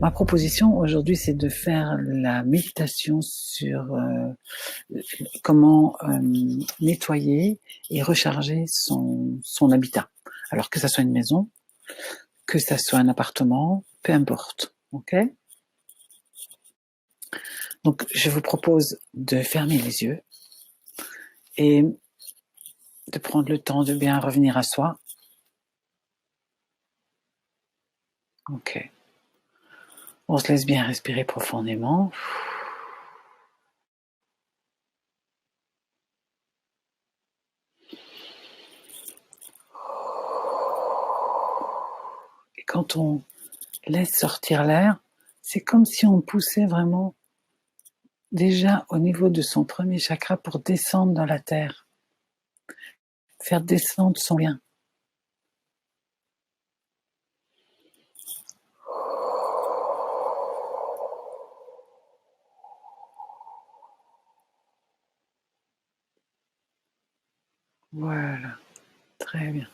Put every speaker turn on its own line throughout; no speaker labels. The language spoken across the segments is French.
Ma proposition aujourd'hui, c'est de faire la méditation sur comment nettoyer et recharger son habitat. Alors que ça soit une maison, que ça soit un appartement, peu importe. Ok ? Donc, je vous propose de fermer les yeux et de prendre le temps de bien revenir à soi. Ok. On se laisse bien respirer profondément. Et quand on laisse sortir l'air, c'est comme si on poussait vraiment déjà au niveau de son premier chakra pour descendre dans la terre. Faire descendre son lien. Voilà, très bien.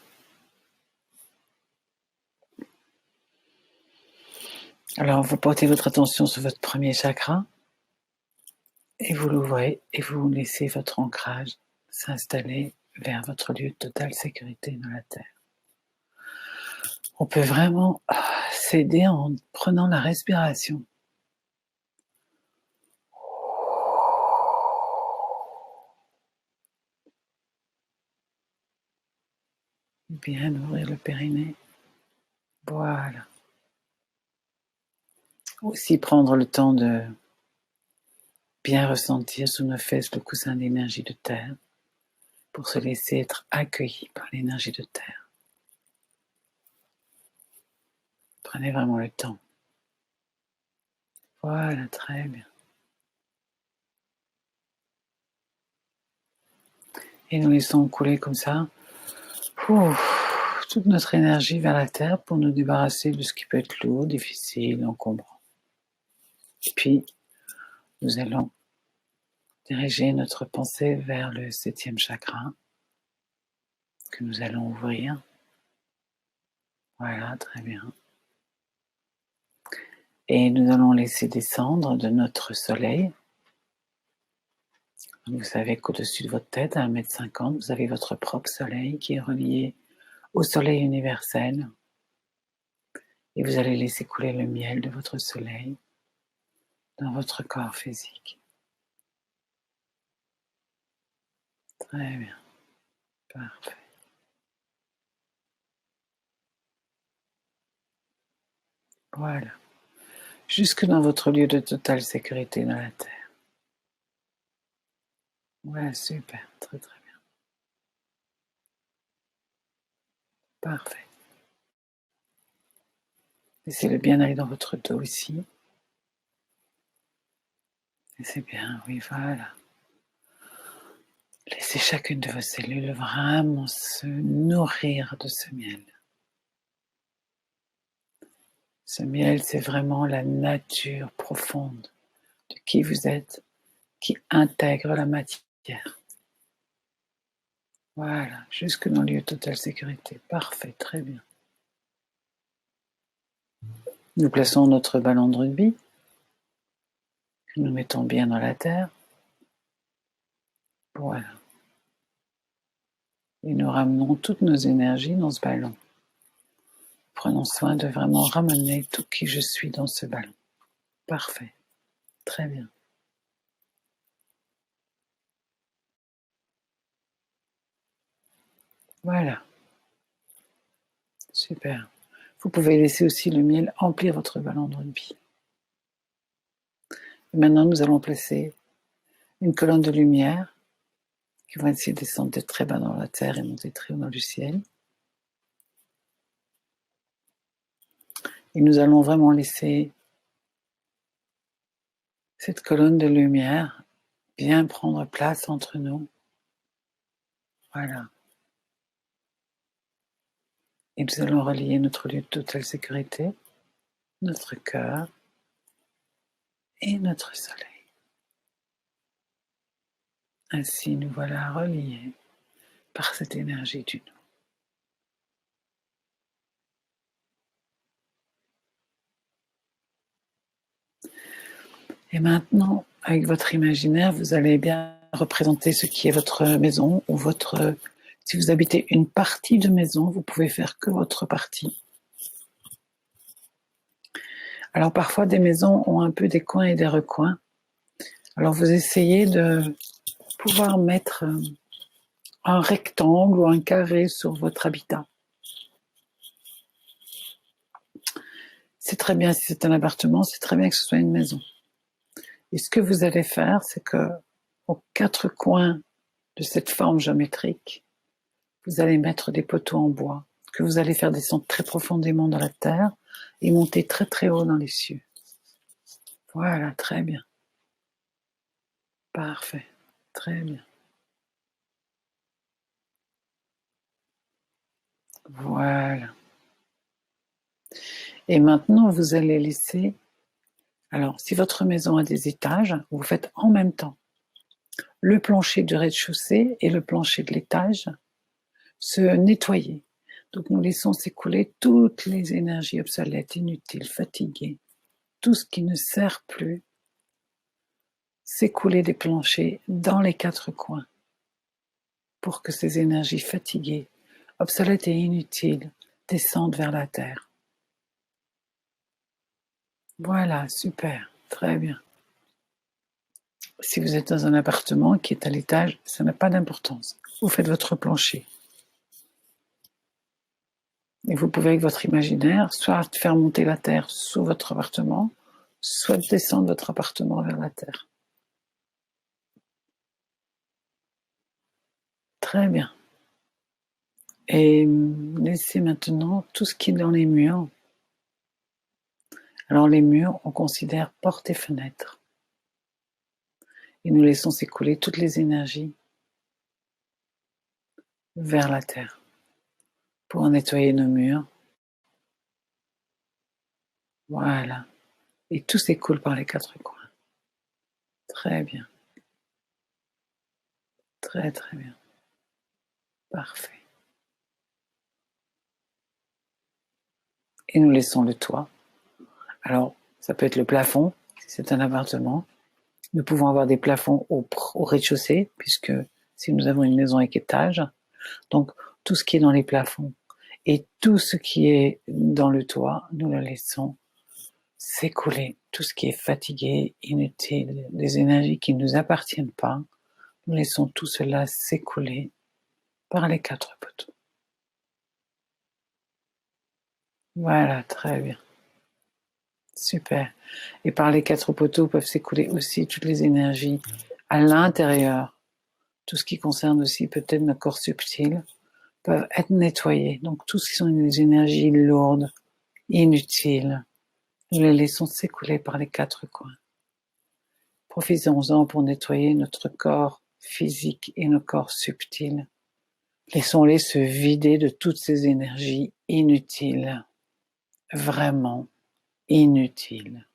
Alors, vous portez votre attention sur votre premier chakra et vous l'ouvrez et vous laissez votre ancrage s'installer vers votre lieu de totale sécurité dans la terre. On peut vraiment s'aider en prenant la respiration. Bien ouvrir le périnée. Voilà. Aussi prendre le temps de bien ressentir sous nos fesses le coussin d'énergie de terre pour se laisser être accueilli par l'énergie de terre. Prenez vraiment le temps. Voilà, très bien. Et nous laissons couler comme ça toute notre énergie vers la terre pour nous débarrasser de ce qui peut être lourd, difficile, encombrant. Et puis, nous allons diriger notre pensée vers le 7e chakra que nous allons ouvrir. Voilà, très bien. Et nous allons laisser descendre de notre soleil. Vous savez qu'au-dessus de votre tête, à 1,50 m, vous avez votre propre soleil qui est relié au soleil universel. Et vous allez laisser couler le miel de votre soleil dans votre corps physique. Très bien. Parfait. Voilà. Jusque dans votre lieu de totale sécurité dans la terre. Ouais, super. Très très bien. Parfait. Laissez-le bien aller dans votre dos ici. Et c'est bien, oui, voilà. Laissez chacune de vos cellules vraiment se nourrir de ce miel. Ce miel, c'est vraiment la nature profonde de qui vous êtes, qui intègre la matière. Voilà, jusque dans le lieu de totale sécurité. Parfait, très bien. Nous plaçons notre ballon de rugby, que nous mettons bien dans la terre. Voilà. Et nous ramenons toutes nos énergies dans ce ballon. Prenons soin de vraiment ramener tout qui je suis dans ce ballon. Parfait. Très bien. Voilà. Super. Vous pouvez laisser aussi le miel emplir votre ballon de rugby. Et maintenant, nous allons placer une colonne de lumière qui va essayer de descendre de très bas dans la terre et monter très haut dans le ciel. Et nous allons vraiment laisser cette colonne de lumière bien prendre place entre nous. Voilà. Et nous allons relier notre lieu de totale sécurité, notre cœur et notre soleil. Ainsi, nous voilà reliés par cette énergie du nous. Et maintenant, avec votre imaginaire, vous allez bien représenter ce qui est votre maison ou votre... Si vous habitez une partie de maison, vous pouvez faire que votre partie. Alors parfois, des maisons ont un peu des coins et des recoins. Alors vous essayez de pouvoir mettre un rectangle ou un carré sur votre habitat. C'est très bien si c'est un appartement, c'est très bien que ce soit une maison. Et ce que vous allez faire, c'est que aux quatre coins de cette forme géométrique, vous allez mettre des poteaux en bois que vous allez faire descendre très profondément dans la terre et monter très très haut dans les cieux. Voilà, très bien. Parfait. Très bien. Voilà. Et maintenant, vous allez laisser... Alors, si votre maison a des étages, vous faites en même temps le plancher du rez-de-chaussée et le plancher de l'étage se nettoyer. Donc, nous laissons s'écouler toutes les énergies obsolètes, inutiles, fatiguées, tout ce qui ne sert plus, s'écouler des planchers dans les quatre coins pour que ces énergies fatiguées, obsolètes et inutiles descendent vers la terre. Voilà, super, très bien. Si vous êtes dans un appartement qui est à l'étage, ça n'a pas d'importance. Vous faites votre plancher. Et vous pouvez, avec votre imaginaire, soit faire monter la terre sous votre appartement, soit descendre votre appartement vers la terre. Très bien. Et laissez maintenant tout ce qui est dans les murs. Alors les murs, on considère portes et fenêtres. Et nous laissons s'écouler toutes les énergies vers la terre pour nettoyer nos murs. Voilà. Et tout s'écoule par les quatre coins. Très bien. Très très bien. Parfait. Et nous laissons le toit. Alors, ça peut être le plafond, si c'est un appartement. Nous pouvons avoir des plafonds au rez-de-chaussée, puisque si nous avons une maison avec étage, donc tout ce qui est dans les plafonds et tout ce qui est dans le toit, nous le laissons s'écouler. Tout ce qui est fatigué, inutile, des énergies qui ne nous appartiennent pas, nous laissons tout cela s'écouler par les quatre poteaux. Voilà, très bien. Super. Et par les quatre poteaux peuvent s'écouler aussi toutes les énergies à l'intérieur. Tout ce qui concerne aussi peut-être nos corps subtils peuvent être nettoyés. Donc tout ce qui sont les énergies lourdes, inutiles, nous les laissons s'écouler par les quatre coins. Profitons-en pour nettoyer notre corps physique et nos corps subtils. Laissons-les se vider de toutes ces énergies inutiles, vraiment inutiles.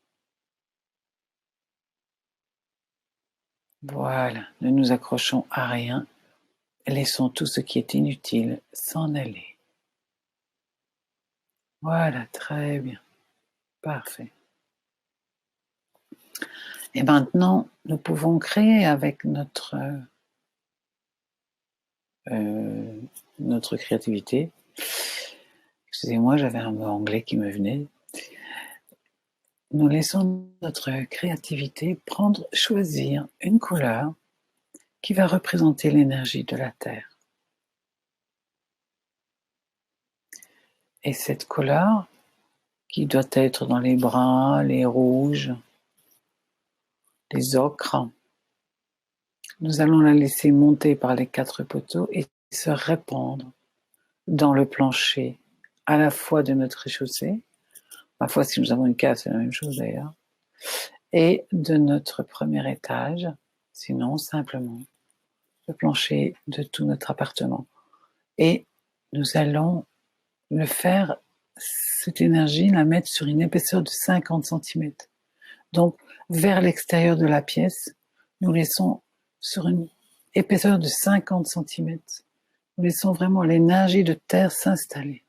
Voilà, ne nous accrochons à rien, laissons tout ce qui est inutile s'en aller. Voilà, très bien, parfait. Et maintenant, nous pouvons créer avec notre créativité. Excusez-moi, j'avais un mot anglais qui me venait. Nous laissons notre créativité choisir une couleur qui va représenter l'énergie de la Terre. Et cette couleur, qui doit être dans les bruns, les rouges, les ocres, nous allons la laisser monter par les quatre poteaux et se répandre dans le plancher, à la fois de notre rez-de-chaussée, parfois si nous avons une cave, c'est la même chose d'ailleurs, et de notre premier étage, sinon simplement le plancher de tout notre appartement. Et nous allons le faire, cette énergie, la mettre sur une épaisseur de 50 cm. Donc, vers l'extérieur de la pièce, nous laissons sur une épaisseur de 50 cm. Nous laissons vraiment l'énergie de terre s'installer.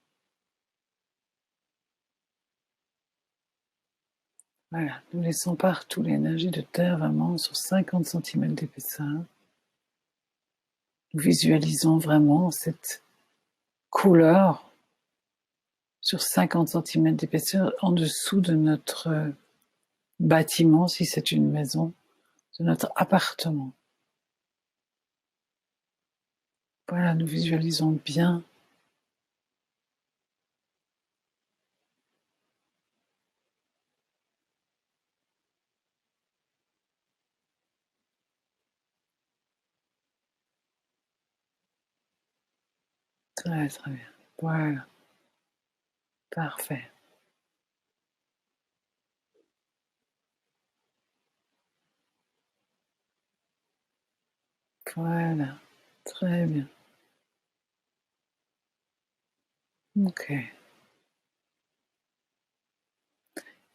Voilà, nous laissons partout l'énergie de terre vraiment sur 50 cm d'épaisseur. Nous visualisons vraiment cette couleur sur 50 cm d'épaisseur en dessous de notre bâtiment, si c'est une maison, de notre appartement. Voilà, nous visualisons bien. Très, très bien. Voilà, parfait. Voilà, très bien. Ok.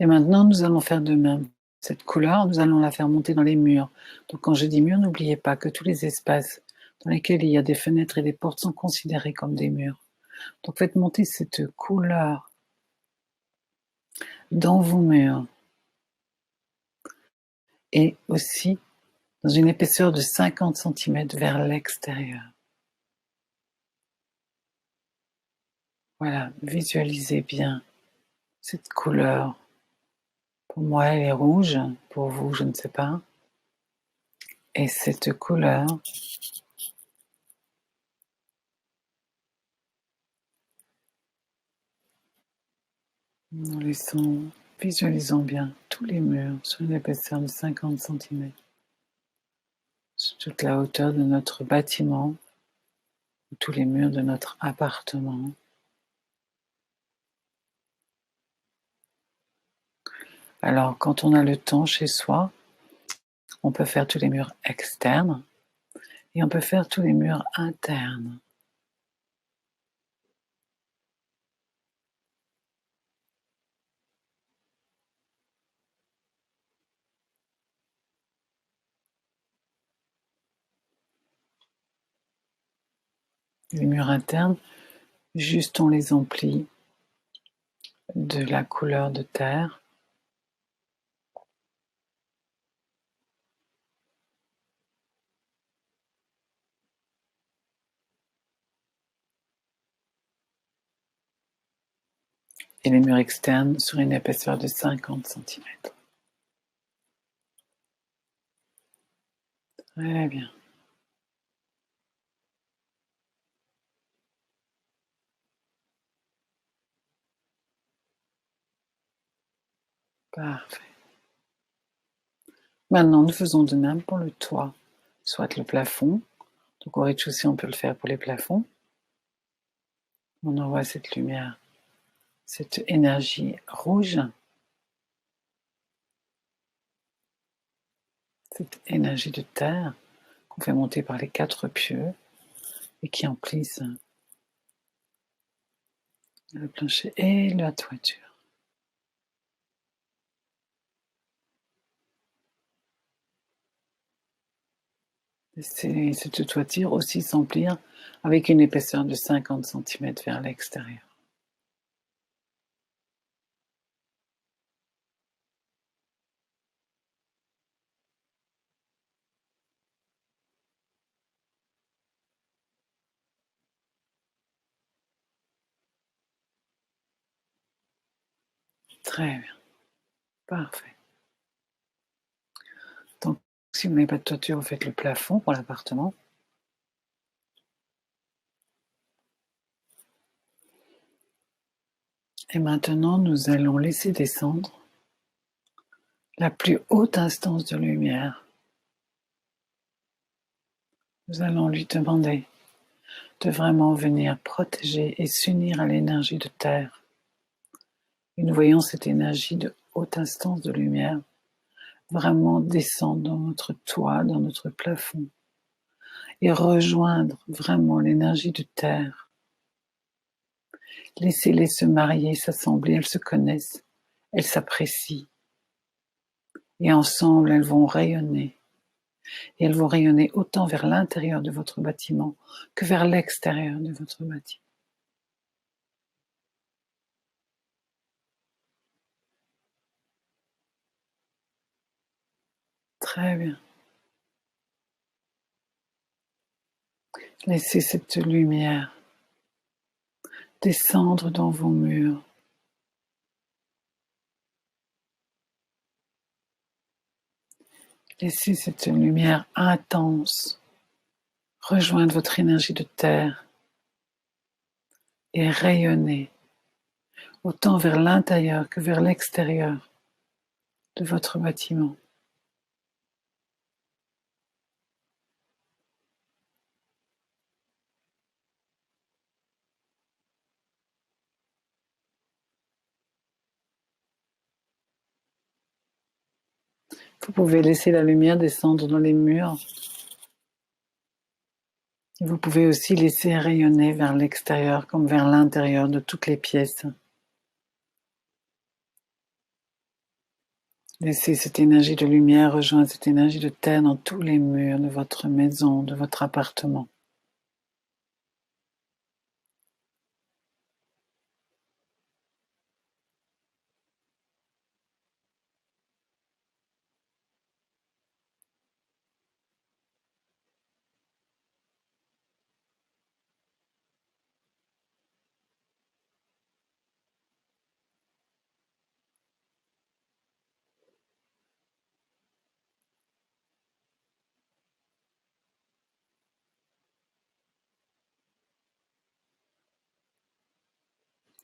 Et maintenant, nous allons faire de même. Cette couleur, nous allons la faire monter dans les murs. Donc, quand je dis murs, n'oubliez pas que tous les espaces dans lesquels il y a des fenêtres et des portes sont considérés comme des murs. Donc, faites monter cette couleur dans vos murs et aussi dans une épaisseur de 50 cm vers l'extérieur. Voilà, visualisez bien cette couleur. Pour moi, elle est rouge. Pour vous, je ne sais pas. Et cette couleur, nous visualisons bien tous les murs sur une épaisseur de 50 cm, sur toute la hauteur de notre bâtiment, tous les murs de notre appartement. Alors, quand on a le temps chez soi, on peut faire tous les murs externes et on peut faire tous les murs internes. Les murs internes, juste on les emplit de la couleur de terre. Et les murs externes sur une épaisseur de 50 cm. Très bien. Parfait. Maintenant, nous faisons de même pour le toit, soit le plafond. Donc au rez-de-chaussée, on peut le faire pour les plafonds. On envoie cette lumière, cette énergie rouge, cette énergie de terre qu'on fait monter par les 4 pieux et qui emplissent le plancher et la toiture. Laissez cette toiture aussi s'emplir avec une épaisseur de 50 cm vers l'extérieur. Très bien, parfait. Donc, si vous n'avez pas de toiture, vous faites le plafond pour l'appartement. Et maintenant, nous allons laisser descendre la plus haute instance de lumière. Nous allons lui demander de vraiment venir protéger et s'unir à l'énergie de terre. Et nous voyons cette énergie de haute instance de lumière vraiment descendre dans notre toit, dans notre plafond, et rejoindre vraiment l'énergie de terre. Laissez-les se marier, s'assembler, elles se connaissent, elles s'apprécient. Et ensemble, elles vont rayonner. Et elles vont rayonner autant vers l'intérieur de votre bâtiment que vers l'extérieur de votre bâtiment. Très bien. Laissez cette lumière descendre dans vos murs. Laissez cette lumière intense rejoindre votre énergie de terre et rayonner autant vers l'intérieur que vers l'extérieur de votre bâtiment. Vous pouvez laisser la lumière descendre dans les murs. Et vous pouvez aussi laisser rayonner vers l'extérieur comme vers l'intérieur de toutes les pièces. Laissez cette énergie de lumière rejoindre cette énergie de terre dans tous les murs de votre maison, de votre appartement.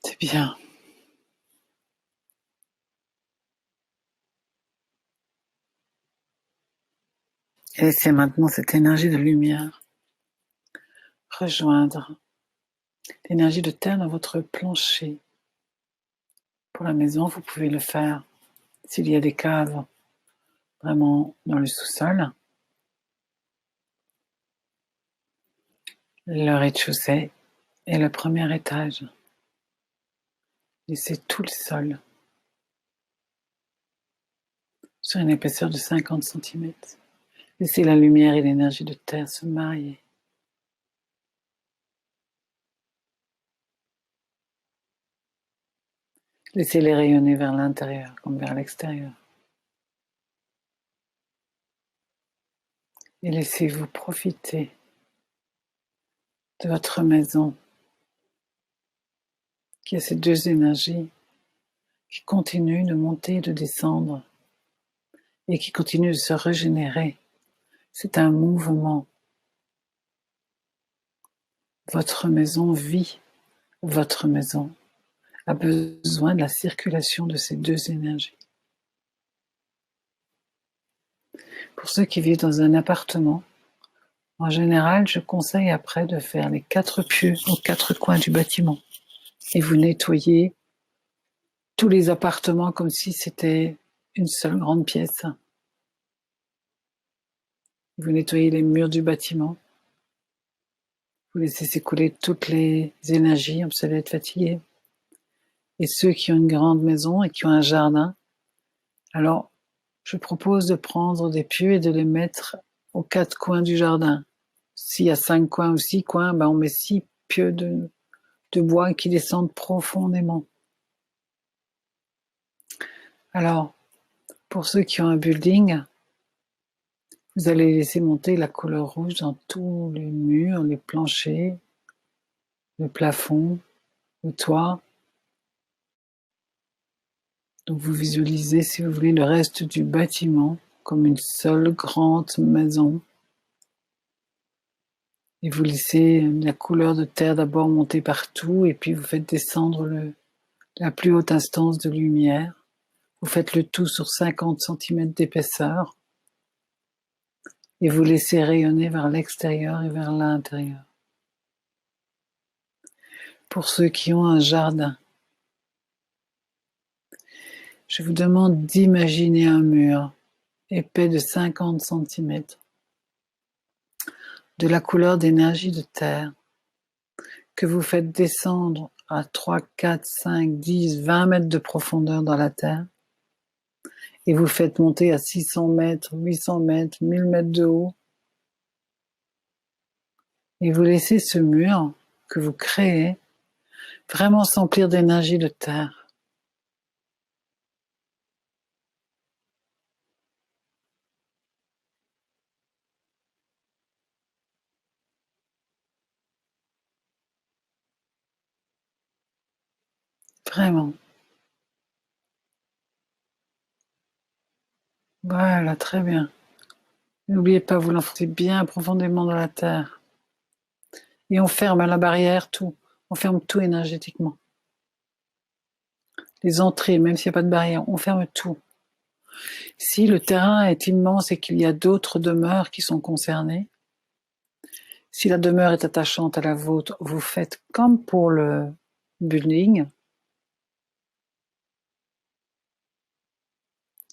C'est bien. Et laissez maintenant cette énergie de lumière rejoindre l'énergie de terre dans votre plancher. Pour la maison, vous pouvez le faire s'il y a des caves vraiment dans le sous-sol. Le rez-de-chaussée et le premier étage. Laissez tout le sol sur une épaisseur de 50 cm. Laissez la lumière et l'énergie de terre se marier. Laissez-les rayonner vers l'intérieur comme vers l'extérieur. Et laissez-vous profiter de votre maison qui a ces deux énergies qui continuent de monter et de descendre et qui continuent de se régénérer. C'est un mouvement. Votre maison vit, votre maison a besoin de la circulation de ces deux énergies. Pour ceux qui vivent dans un appartement, en général, je conseille après de faire les 4 pieux aux 4 coins du bâtiment et vous nettoyez tous les appartements comme si c'était une seule grande pièce. Vous nettoyez les murs du bâtiment. Vous laissez s'écouler toutes les énergies, vous allez être fatigué. Et ceux qui ont une grande maison et qui ont un jardin, alors je propose de prendre des pieux et de les mettre aux 4 coins du jardin. S'il y a 5 coins ou 6 coins, on met 6 pieux de bois qui descendent profondément. Alors, pour ceux qui ont un building, vous allez laisser monter la couleur rouge dans tous les murs, les planchers, le plafond, le toit. Donc vous visualisez, si vous voulez, le reste du bâtiment comme une seule grande maison. Et vous laissez la couleur de terre d'abord monter partout et puis vous faites descendre la plus haute instance de lumière. Vous faites le tout sur 50 cm d'épaisseur et vous laissez rayonner vers l'extérieur et vers l'intérieur. Pour ceux qui ont un jardin, je vous demande d'imaginer un mur épais de 50 cm, de la couleur d'énergie de terre, que vous faites descendre à 3, 4, 5, 10, 20 mètres de profondeur dans la terre, et vous faites monter à 600 mètres, 800 mètres, 1000 mètres de haut, et vous laissez ce mur que vous créez vraiment s'emplir d'énergie de terre. Vraiment. Voilà, très bien. N'oubliez pas, vous l'enfoncez bien profondément dans la terre. Et on ferme à la barrière tout. On ferme tout énergétiquement. Les entrées, même s'il n'y a pas de barrière, on ferme tout. Si le terrain est immense et qu'il y a d'autres demeures qui sont concernées, si la demeure est attachante à la vôtre, vous faites comme pour le building.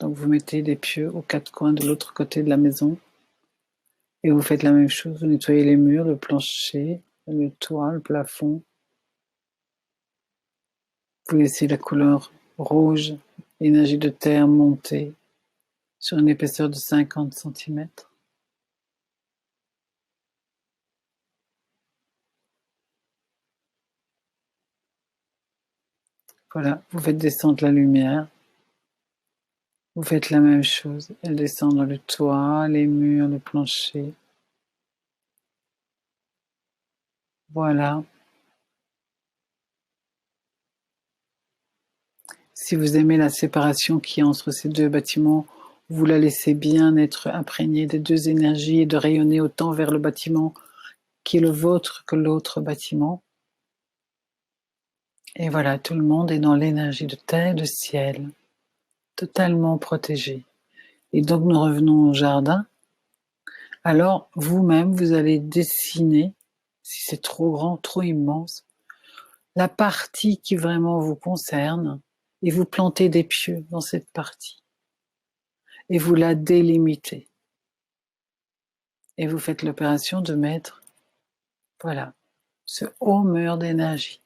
Donc vous mettez des pieux aux quatre coins de l'autre côté de la maison et vous faites la même chose. Vous nettoyez les murs, le plancher, le toit, le plafond. Vous laissez la couleur rouge, l'énergie de terre monter sur une épaisseur de 50 centimètres. Voilà, vous faites descendre la lumière. Vous faites la même chose. Elle descend dans le toit, les murs, le plancher. Voilà. Si vous aimez la séparation qui est entre ces deux bâtiments, vous la laissez bien être imprégnée des deux énergies et de rayonner autant vers le bâtiment qui est le vôtre que l'autre bâtiment. Et voilà, tout le monde est dans l'énergie de terre et de ciel, totalement protégé. Et donc nous revenons au jardin. Alors vous-même, vous allez dessiner, si c'est trop grand, trop immense, la partie qui vraiment vous concerne, et vous plantez des pieux dans cette partie. Et vous la délimitez. Et vous faites l'opération de mettre, voilà, ce haut mur d'énergie.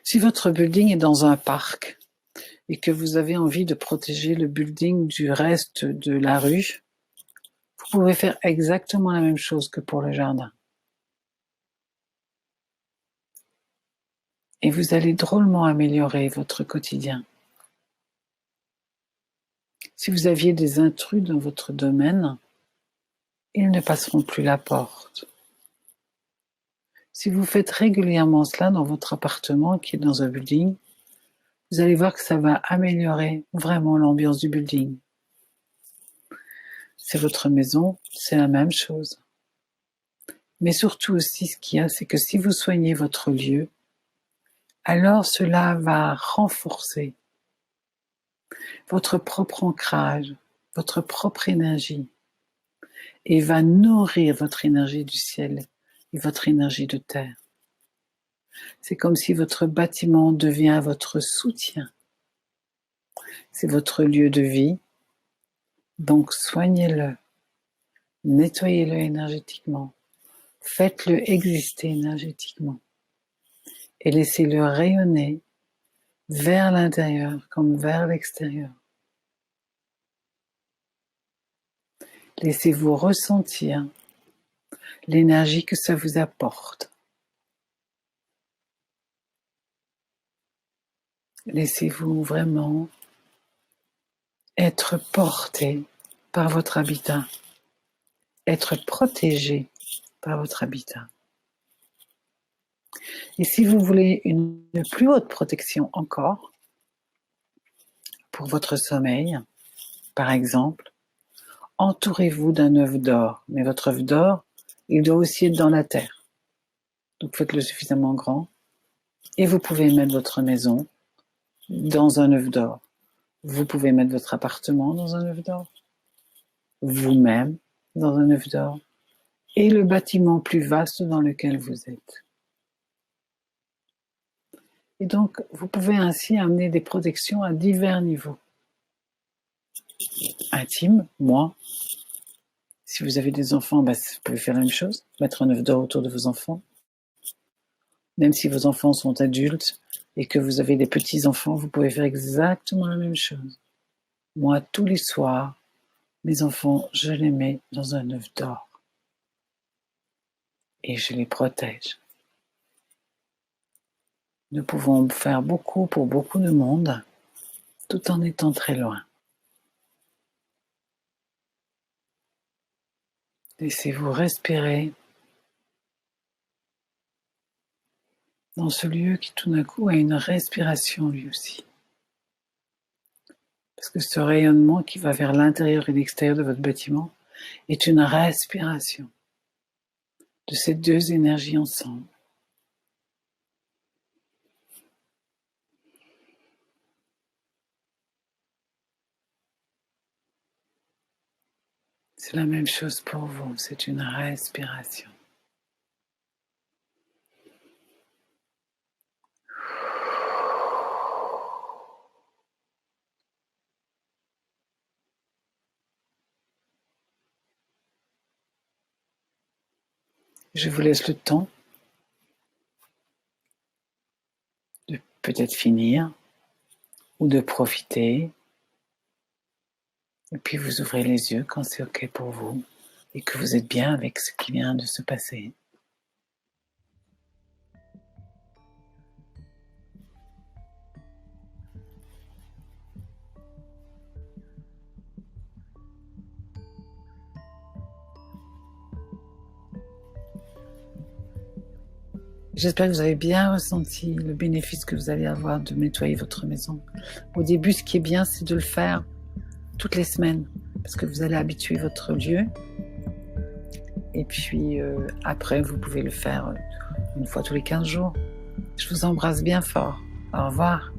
Si votre building est dans un parc et que vous avez envie de protéger le building du reste de la rue, vous pouvez faire exactement la même chose que pour le jardin. Et vous allez drôlement améliorer votre quotidien. Si vous aviez des intrus dans votre domaine, ils ne passeront plus la porte. Si vous faites régulièrement cela dans votre appartement qui est dans un building, vous allez voir que ça va améliorer vraiment l'ambiance du building. C'est votre maison, c'est la même chose. Mais surtout aussi, ce qu'il y a, c'est que si vous soignez votre lieu, alors cela va renforcer votre propre ancrage, votre propre énergie, et va nourrir votre énergie du ciel et votre énergie de terre. C'est comme si votre bâtiment devient votre soutien. C'est votre lieu de vie, donc soignez-le, nettoyez-le énergétiquement, faites-le exister énergétiquement et laissez-le rayonner vers l'intérieur comme vers l'extérieur. Laissez-vous ressentir l'énergie que ça vous apporte. Laissez-vous vraiment être porté par votre habitat, être protégé par votre habitat. Et si vous voulez une plus haute protection encore, pour votre sommeil, par exemple, entourez-vous d'un œuf d'or. Mais votre œuf d'or, il doit aussi être dans la terre. Donc faites-le suffisamment grand. Et vous pouvez mettre votre maison dans un œuf d'or. Vous pouvez mettre votre appartement dans un œuf d'or. Vous-même dans un œuf d'or. Et le bâtiment plus vaste dans lequel vous êtes. Et donc, vous pouvez ainsi amener des protections à divers niveaux. Intime, moi. Si vous avez des enfants, vous pouvez faire la même chose, mettre un œuf d'or autour de vos enfants. Même si vos enfants sont adultes et que vous avez des petits-enfants, vous pouvez faire exactement la même chose. Moi, tous les soirs, mes enfants, je les mets dans un œuf d'or. Et je les protège. Nous pouvons faire beaucoup pour beaucoup de monde, tout en étant très loin. Laissez-vous respirer dans ce lieu qui tout d'un coup a une respiration lui aussi. Parce que ce rayonnement qui va vers l'intérieur et l'extérieur de votre bâtiment est une respiration de ces deux énergies ensemble. C'est la même chose pour vous, c'est une respiration. Je vous laisse le temps de peut-être finir ou de profiter. Et puis vous ouvrez les yeux quand c'est OK pour vous et que vous êtes bien avec ce qui vient de se passer. J'espère que vous avez bien ressenti le bénéfice que vous allez avoir de nettoyer votre maison. Au début, ce qui est bien, c'est de le faire toutes les semaines, parce que vous allez habituer votre lieu. Et puis après, vous pouvez le faire une fois tous les 15 jours. Je vous embrasse bien fort. Au revoir.